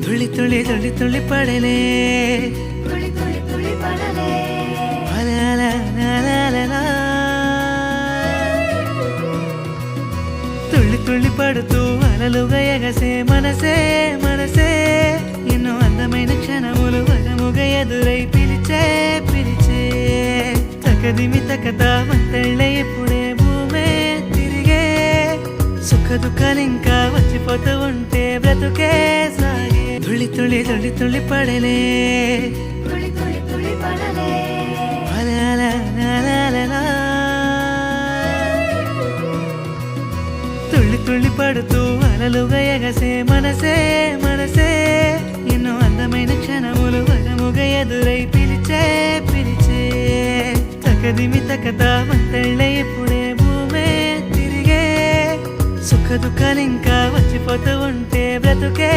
ತುಳಿ ತುಳಿ ತುಳಿ ತುಳಿ ಪಡಲೆ ತುಳಿ ತುಳಿ ತುಳಿ ಪಡಲೆ ತುಳ್ಳಿ ತುಳ್ಳಿ పడుతూ అలలుగా ఎగసే మనసే మనసే ఎన్నో అందమైన క్షణములు వరముగా ఎదురై పిలిచే పిలిచే తకదిమి తకత మంతళ్ళ ఇప్పుడే భూమే తిరిగే సుఖ దుఃఖాలింకా వచ్చిపోతూ ఉంటే బ్రతుకే సాగే తుళ్ళి తుళ్ళి తుళ్ళి తుళ్ళి పడలే ತುಳಿ ತುಳಿ ತುಳಿ ಪಡಲೆ ತುಳ್ಳಿ ತುಳ್ಳಿ పడుతూ అలలుగా ఎగసే మనసే మనసే ఎన్నో అందమైన క్షణములు వరముగా ఎదురై పిలిచే పిలిచే తకదిమి తకత మంతళ్ళ ఇప్పుడే భూమే తిరిగే సుఖ దుఃఖాలింకా వచ్చిపోతూ ఉంటే బ్రతుకే